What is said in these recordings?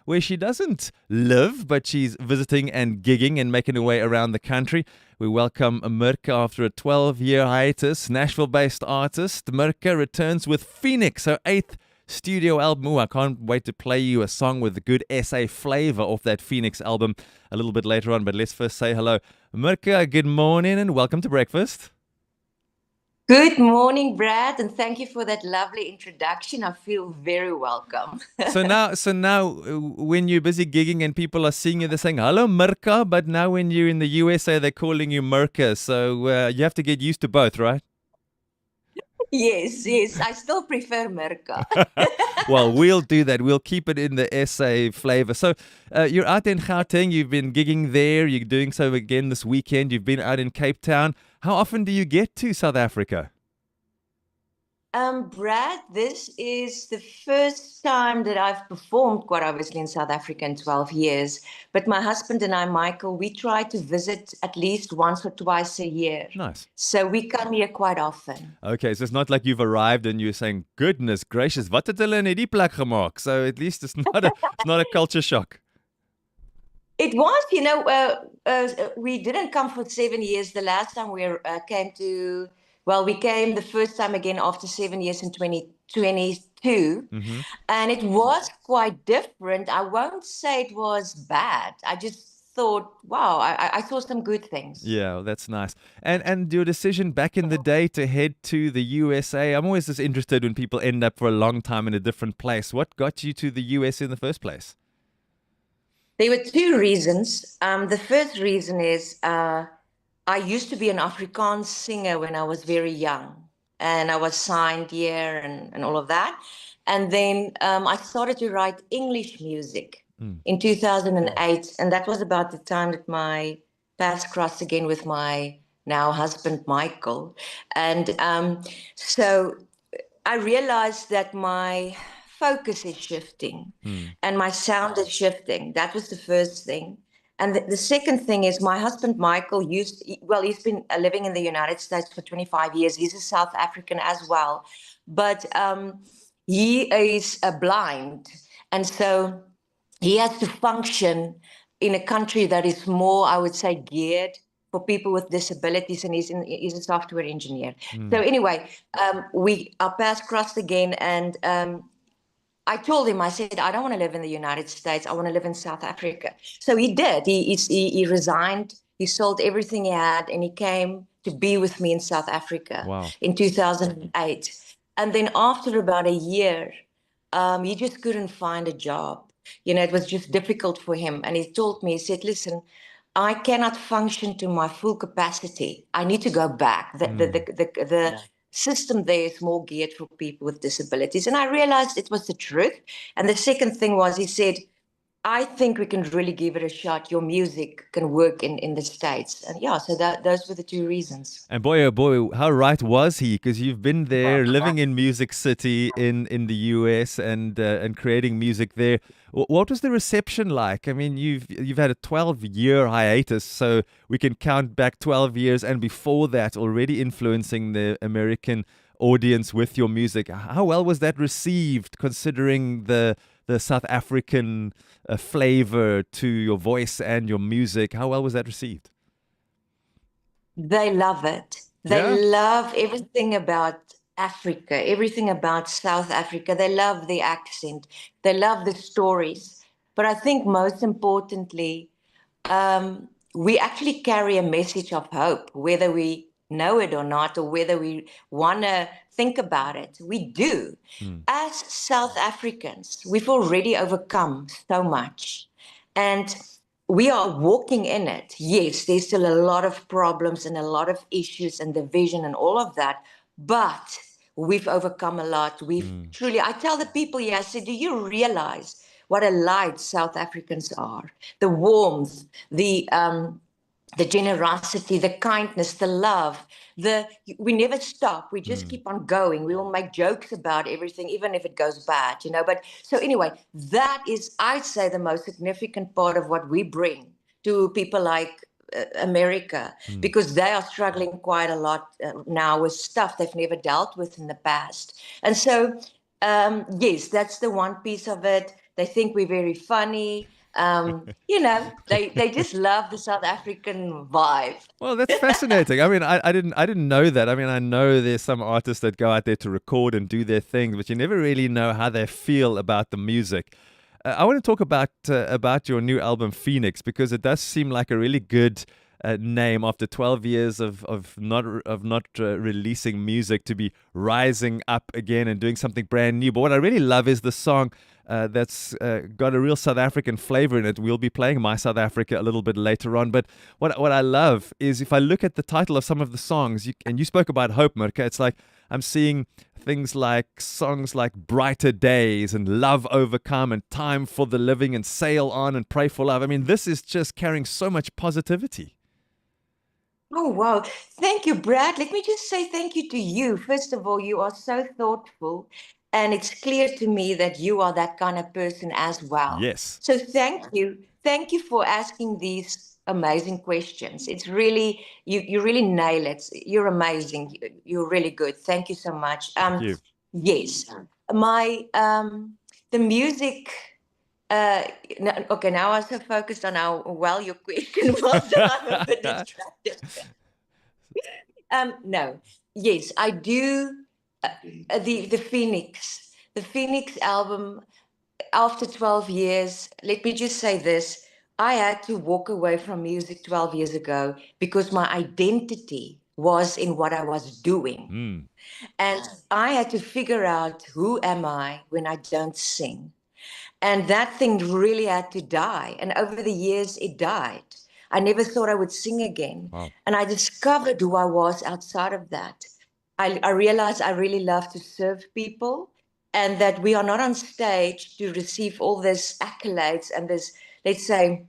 where she doesn't live, but she's visiting and gigging and making her way around the country. We welcome Mirka after a 12-year hiatus. Nashville-based artist Mirka returns with Phoenix, her 8th studio album. Ooh, I can't wait to play you a song with the good SA flavor off that Phoenix album a little bit later on. But let's first say hello. Mirka, good morning and welcome to breakfast. Good morning, Brad, and thank you for that lovely introduction. I feel very welcome. So now, when you're busy gigging and people are seeing you, they're saying, hello, Mirka, but now when you're in the USA, they're calling you Mirka. So you have to get used to both, right? Yes, I still prefer Mirka. Well, we'll do that. We'll keep it in the SA flavor. So you're out in Gauteng. You've been gigging there. You're doing so again this weekend. You've been out in Cape Town. How often do you get to South Africa? Brad, this is the first time that I've performed, quite obviously, in South Africa in 12 years. But my husband and I, Michael, we try to visit at least once or twice a year. Nice. So we come here quite often. Okay, so it's not like you've arrived and you're saying, goodness gracious, wat het hulle in hierdie plek gemaak? So at least it's not a culture shock. It was, we didn't come for 7 years. The last time we came to... Well, we came the first time again after 7 years in 2022, and it was quite different. I won't say it was bad. I just thought, wow, I saw some good things. Yeah, well, that's nice. And your decision back in the day to head to the USA, I'm always just interested when people end up for a long time in a different place. What got you to the US in the first place? There were two reasons. The first reason is... I used to be an Afrikaans singer when I was very young, and I was signed here and all of that. And then I started to write English music in 2008, and that was about the time that my paths crossed again with my now husband, Michael. And so I realized that my focus is shifting and my sound is shifting. That was the first thing. And the second thing is my husband, Michael, he's been living in the United States for 25 years. He's a South African as well. But he is blind. And so he has to function in a country that is more, I would say, geared for people with disabilities. And he's a software engineer. So anyway, our paths crossed again. And I told him, I said, I don't want to live in the United States. I want to live in South Africa. So he did. He resigned. He sold everything he had, and he came to be with me in South Africa in 2008. And then after about a year, he just couldn't find a job. It was just difficult for him. And he told me, he said, listen, I cannot function to my full capacity. I need to go back. The system there is more geared for people with disabilities. And I realized it was the truth. And the second thing was, he said, I think we can really give it a shot. Your music can work in the States. And yeah, so those were the two reasons. And boy, oh boy, how right was he? Because you've been there living in Music City in the US and creating music there. What was the reception like? I mean, you've had a 12-year hiatus, so we can count back 12 years and before that already influencing the American audience with your music. How well was that received, considering the South African flavor to your voice and your music? How well was that received? They love it. They love everything about Africa, everything about South Africa. They love the accent. They love the stories. But I think most importantly, we actually carry a message of hope, whether we know it or not, or whether we want to think about it. We do. As South Africans, we've already overcome so much. And we are walking in it. Yes, there's still a lot of problems and a lot of issues and division and all of that. But we've overcome a lot. We've truly, I tell the people here, I say, do you realize what a light South Africans are? The warmth, the generosity, the kindness, the love, we never stop. We just keep on going. We will make jokes about everything, even if it goes bad, But so anyway, that is, I'd say, the most significant part of what we bring to people like America, because they are struggling quite a lot now with stuff they've never dealt with in the past. And so, yes, that's the one piece of it. They think we're very funny. They just love the South African vibe. Well, that's fascinating. I mean, I didn't know that. I mean, I know there's some artists that go out there to record and do their thing, but you never really know how they feel about the music. I want to talk about your new album Phoenix, because it does seem like a really good name after 12 years of not releasing music, to be rising up again and doing something brand new. But what I really love is the song that's got a real South African flavor in it. We'll be playing My South Africa a little bit later on. But what I love is, if I look at the title of some of the songs, and you spoke about hope, Mirka, it's like I'm seeing things like songs like Brighter Days and Love Overcome and Time for the Living and Sail On and Pray for Love. I mean, this is just carrying so much positivity. Oh, wow. Thank you, Brad. Let me just say thank you to you. First of all, you are so thoughtful, and it's clear to me that you are that kind of person as well. Yes. So thank you. Thank you for asking these amazing questions. It's really, you really nail it. You're amazing. You're really good. Thank you so much. Thank you. Yes, the music. Uh, okay, now I'm so focused on how well your question was that I'm a bit distracted. No, yes, I do. The Phoenix album. After 12 years, let me just say this: I had to walk away from music 12 years ago because my identity was in what I was doing, and I had to figure out, who am I when I don't sing? And that thing really had to die. And over the years, it died. I never thought I would sing again. Wow. And I discovered who I was outside of that. I realized I really love to serve people, and that we are not on stage to receive all this accolades and this, let's say,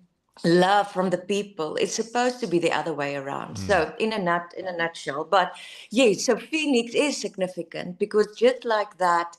love from the people. It's supposed to be the other way around. So in a nutshell. But yes, so Phoenix is significant because just like that,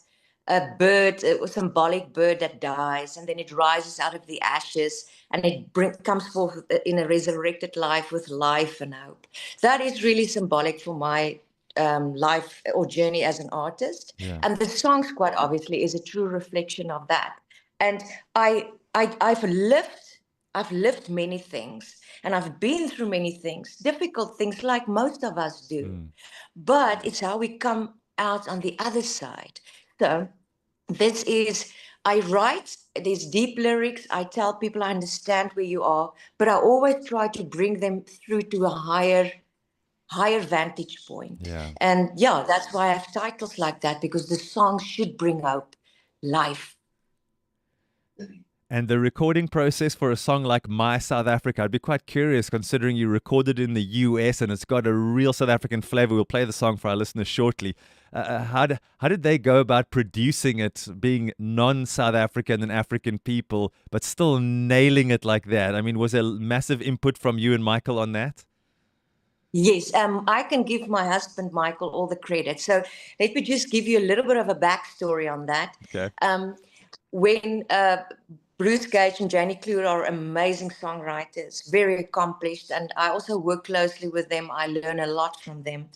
a bird, a symbolic bird that dies, and then it rises out of the ashes, and it comes forth in a resurrected life with life and hope. That is really symbolic for my life or journey as an artist. Yeah. And the songs, quite obviously, is a true reflection of that. And I've lived many things, and I've been through many things, difficult things, like most of us do. But it's how we come out on the other side. So I write these deep lyrics. I tell people I understand where you are, but I always try to bring them through to a higher vantage point. Yeah. And yeah, that's why I have titles like that, because the song should bring out life. And the recording process for a song like My South Africa, I'd be quite curious, considering you recorded in the US and it's got a real South African flavor. We'll play the song for our listeners shortly. How did they go about producing it, being non-South African and African people, but still nailing it like that? I mean, was there massive input from you and Michael on that? Yes, I can give my husband, Michael, all the credit. So let me just give you a little bit of a backstory on that. Okay. When Bruce Gage and Janie Kluwer are amazing songwriters, very accomplished, and I also work closely with them. I learn a lot from them.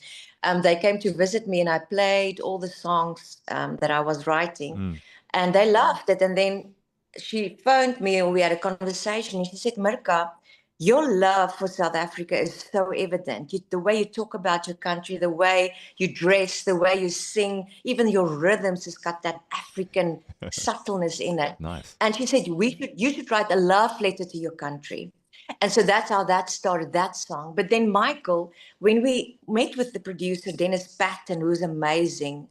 They came to visit me, and I played all the songs that I was writing, and they loved it. And then she phoned me, and we had a conversation, and she said, Mirka, your love for South Africa is so evident. The way you talk about your country, the way you dress, the way you sing, even your rhythms has got that African subtleness in it. Nice. And she said, you should write a love letter to your country. And so that's how that started, that song. But then Michael, when we met with the producer, Dennis Patton, who's amazing,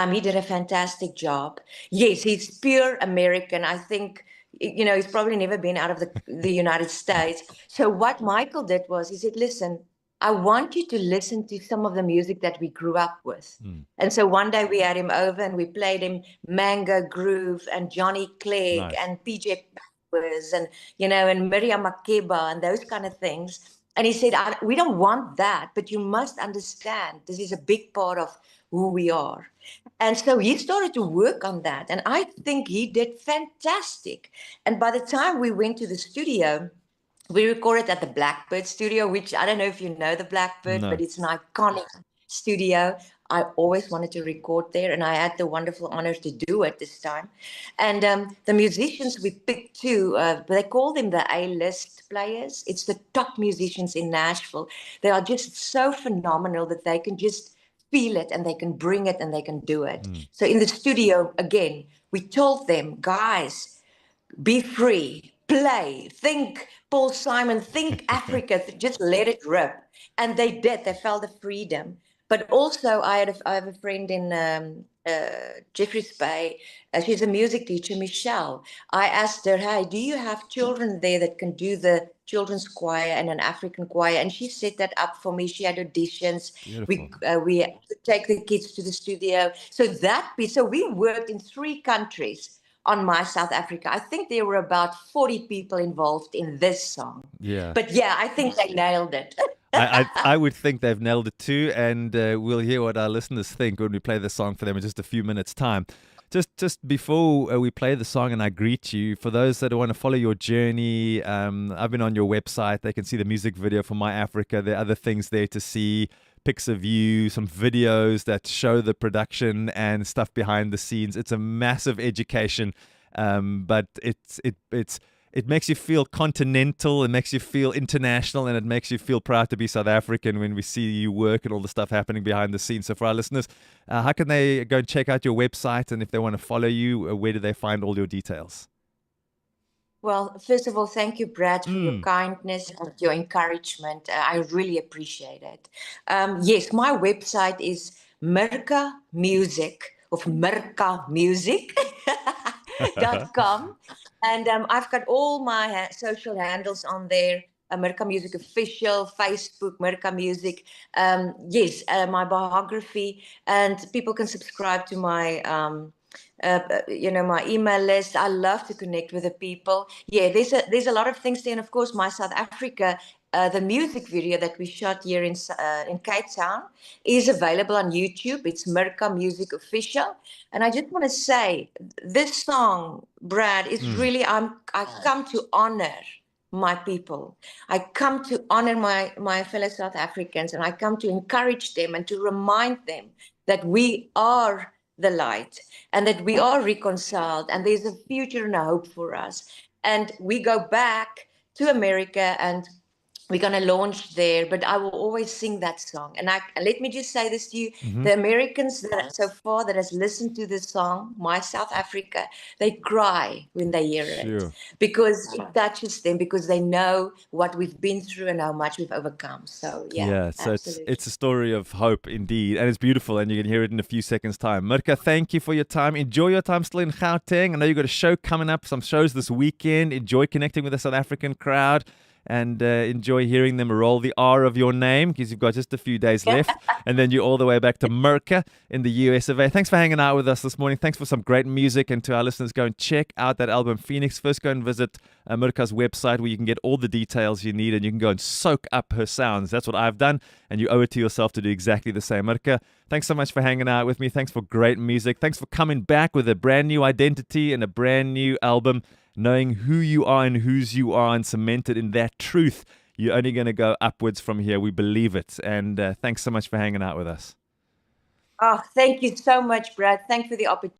he did a fantastic job. Yes, he's pure American. I think, he's probably never been out of the United States. So what Michael did was, he said, listen, I want you to listen to some of the music that we grew up with. And so one day we had him over and we played him Mango Groove and Johnny Clegg and PJ Powers and, and Miriam Makeba and those kind of things. And he said, we don't want that, but you must understand this is a big part of who we are. And so he started to work on that. And I think he did fantastic. And by the time we went to the studio, we recorded at the Blackbird studio, which I don't know if you know the Blackbird, No. but it's an iconic studio. I always wanted to record there, and I had the wonderful honor to do it this time. And the musicians we picked too, they call them the A-list players. It's the top musicians in Nashville. They are just so phenomenal that they can just feel it and they can bring it and they can do it. So in the studio, again, we told them, guys, be free, play, think Paul Simon, think Africa, just let it rip. And they did. They felt the freedom. But also, I have a friend in Jeffreys Bay. She's a music teacher, Michelle. I asked her, hey, do you have children there that can do the children's choir and an African choir? And she set that up for me. She had auditions. Beautiful. We take the kids to the studio. So we worked in 3 countries on My South Africa. I think there were about 40 people involved in this song. Yeah. But yeah, I think they nailed it. I would think they've nailed it too, and we'll hear what our listeners think when we play the song for them in just a few minutes' time. Just before we play the song and I greet you, for those that want to follow your journey, I've been on your website. They can see the music video for My Africa. There are other things there to see, pics of you, some videos that show the production and stuff behind the scenes. It's a massive education, but it makes you feel continental, it makes you feel international, and it makes you feel proud to be South African when we see you work and all the stuff happening behind the scenes. So for our listeners, how can they go and check out your website? And if they want to follow you, where do they find all your details? Well, first of all, thank you, Brad, for your kindness and your encouragement. I really appreciate it. Yes, my website is Mirka Music of Mirka Music. .com, and I've got all my social handles on there. Mirka Music Official, Facebook, Mirka Music. Yes, my biography, and people can subscribe to my my email list. I love to connect with the people. Yeah, there's a lot of things there, and of course, My South Africa. The music video that we shot here in Cape Town is available on YouTube. It's Mirka Music Official. And I just want to say, this song, Brad, is really, I come to honor my people. I come to honor my fellow South Africans, and I come to encourage them and to remind them that we are the light and that we are reconciled and there's a future and a hope for us. And we go back to America and we're going to launch there, but I will always sing that song. And let me just say this to you, the Americans that so far that has listened to this song, My South Africa, they cry when they hear it because it touches them, because they know what we've been through and how much we've overcome. So yeah, so it's a story of hope indeed, and it's beautiful, and you can hear it in a few seconds' time. Mirka, thank you for your time. Enjoy your time still in Gauteng. I know you've got a show coming up, some shows this weekend. Enjoy connecting with the South African crowd. And enjoy hearing them roll the R of your name, because you've got just a few days left. And then you're all the way back to Mirka in the US of A. Thanks for hanging out with us this morning. Thanks for some great music. And to our listeners, go and check out that album, Phoenix. First, go and visit Mirka's website, where you can get all the details you need, and you can go and soak up her sounds. That's what I've done, and you owe it to yourself to do exactly the same. Mirka, thanks so much for hanging out with me. Thanks for great music. Thanks for coming back with a brand new identity and a brand new album. Knowing who you are and whose you are, and cemented in that truth, you're only going to go upwards from here. We believe it. And thanks so much for hanging out with us. Oh, thank you so much, Brad. Thanks for the opportunity.